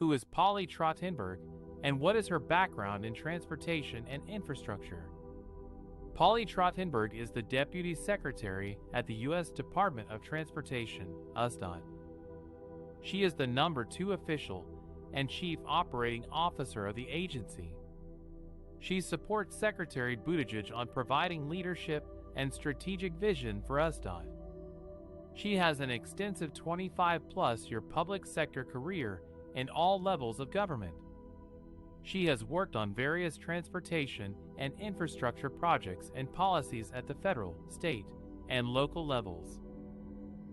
Who is Polly Trottenberg, and what is her background in transportation and infrastructure? Polly Trottenberg is the Deputy Secretary at the U.S. Department of Transportation, USDOT. She is the number 2 official and Chief Operating Officer of the agency. She supports Secretary Buttigieg on providing leadership and strategic vision for USDOT. She has an extensive 25-plus-year public sector career in all levels of government. She has worked on various transportation and infrastructure projects and policies at the federal, state, and local levels.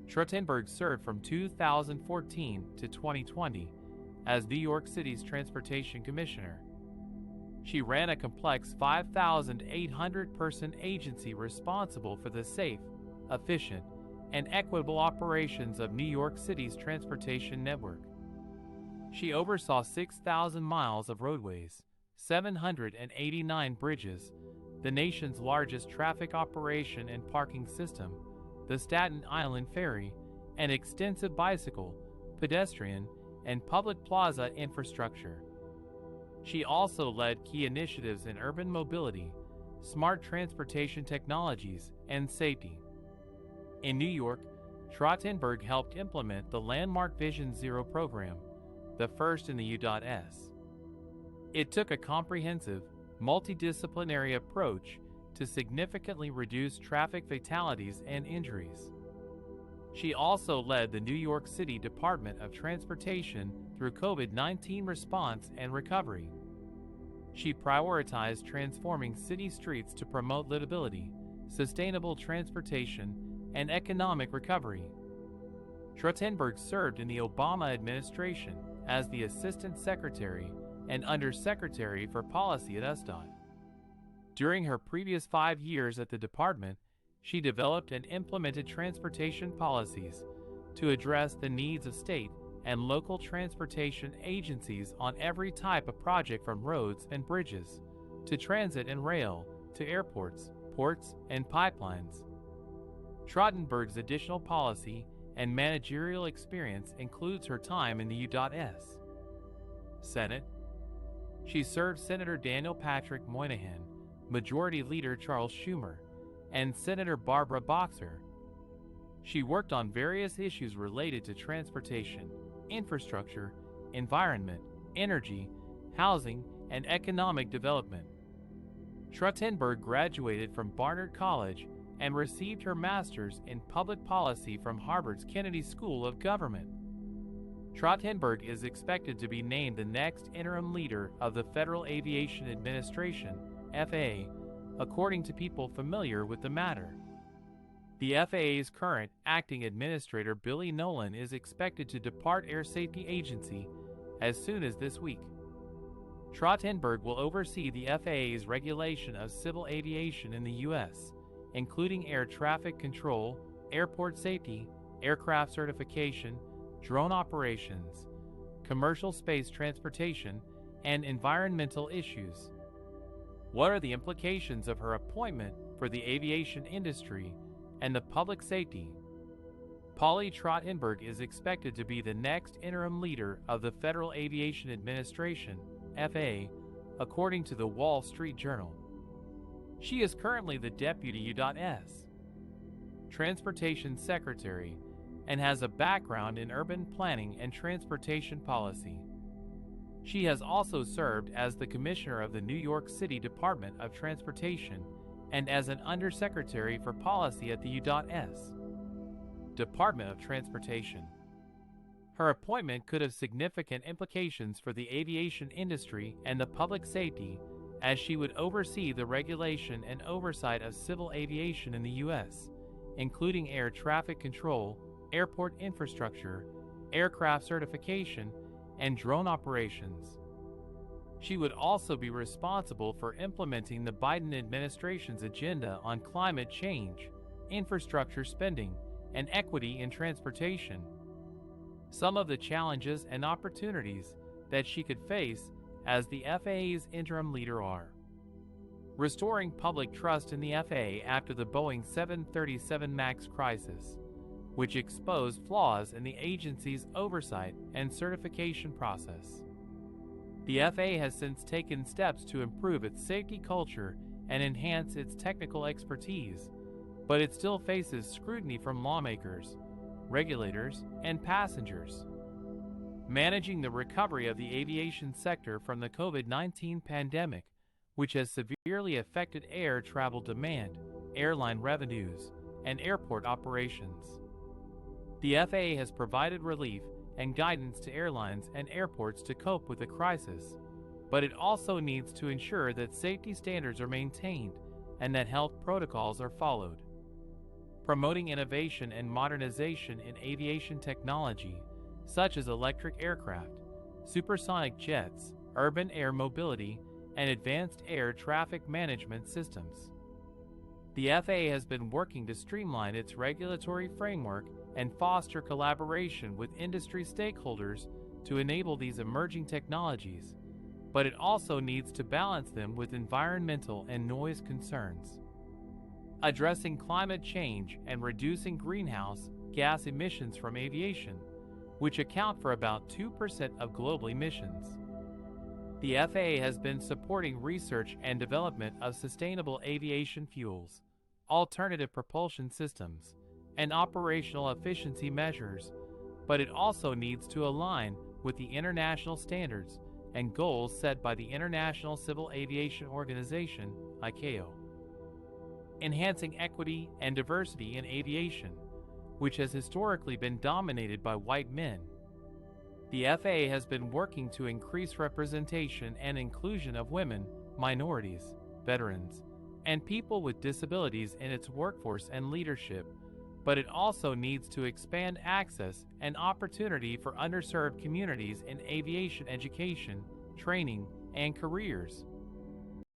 Trottenberg served from 2014 to 2020 as New York City's Transportation Commissioner. She ran a complex 5,800-person agency responsible for the safe, efficient, and equitable operations of New York City's transportation network. She oversaw 6,000 miles of roadways, 789 bridges, the nation's largest traffic operation and parking system, the Staten Island Ferry, and extensive bicycle, pedestrian, and public plaza infrastructure. She also led key initiatives in urban mobility, smart transportation technologies, and safety. In New York, Trottenberg helped implement the landmark Vision Zero program, the first in the U.S. It took a comprehensive, multidisciplinary approach to significantly reduce traffic fatalities and injuries. She also led the New York City Department of Transportation through COVID-19 response and recovery. She prioritized transforming city streets to promote livability, sustainable transportation, and economic recovery. Trottenberg served in the Obama administration as the Assistant Secretary and Undersecretary for Policy at USDOT. During her previous 5 years at the department, she developed and implemented transportation policies to address the needs of state and local transportation agencies on every type of project, from roads and bridges, to transit and rail, to airports, ports, and pipelines. Trottenberg's additional policy and managerial experience includes her time in the U.S. Senate. She served Senator Daniel Patrick Moynihan, Majority Leader Charles Schumer, and Senator Barbara Boxer. She worked on various issues related to transportation, infrastructure, environment, energy, housing, and economic development. Trottenberg graduated from Barnard College and received her master's in public policy from Harvard's Kennedy School of Government. Trottenberg is expected to be named the next interim leader of the Federal Aviation Administration, FAA, according to people familiar with the matter. The FAA's current acting administrator, Billy Nolan, is expected to depart Air Safety Agency as soon as this week. Trottenberg will oversee the FAA's regulation of civil aviation in the U.S., including air traffic control, airport safety, aircraft certification, drone operations, commercial space transportation, and environmental issues. What are the implications of her appointment for the aviation industry and the public safety? Polly Trottenberg is expected to be the next interim leader of the Federal Aviation Administration, FAA, according to the Wall Street Journal. She is currently the Deputy U.S. Transportation Secretary and has a background in urban planning and transportation policy. She has also served as the Commissioner of the New York City Department of Transportation and as an Undersecretary for Policy at the U.S. Department of Transportation. Her appointment could have significant implications for the aviation industry and the public safety, as she would oversee the regulation and oversight of civil aviation in the U.S., including air traffic control, airport infrastructure, aircraft certification, and drone operations. She would also be responsible for implementing the Biden administration's agenda on climate change, infrastructure spending, and equity in transportation. Some of the challenges and opportunities that she could face as the FAA's interim leader are: restoring public trust in the FAA after the Boeing 737 MAX crisis, which exposed flaws in the agency's oversight and certification process. The FAA has since taken steps to improve its safety culture and enhance its technical expertise, but it still faces scrutiny from lawmakers, regulators, and passengers. Managing the recovery of the aviation sector from the COVID-19 pandemic, which has severely affected air travel demand, airline revenues, and airport operations. The FAA has provided relief and guidance to airlines and airports to cope with the crisis, but it also needs to ensure that safety standards are maintained and that health protocols are followed. Promoting innovation and modernization in aviation technology, such as electric aircraft, supersonic jets, urban air mobility, and advanced air traffic management systems. The FAA has been working to streamline its regulatory framework and foster collaboration with industry stakeholders to enable these emerging technologies, but it also needs to balance them with environmental and noise concerns. Addressing climate change and reducing greenhouse gas emissions from aviation, which account for about 2% of global emissions. The FAA has been supporting research and development of sustainable aviation fuels, alternative propulsion systems, and operational efficiency measures, but it also needs to align with the international standards and goals set by the International Civil Aviation Organization, ICAO. Enhancing equity and diversity in aviation, which has historically been dominated by white men. The FAA has been working to increase representation and inclusion of women, minorities, veterans, and people with disabilities in its workforce and leadership, but it also needs to expand access and opportunity for underserved communities in aviation education, training, and careers.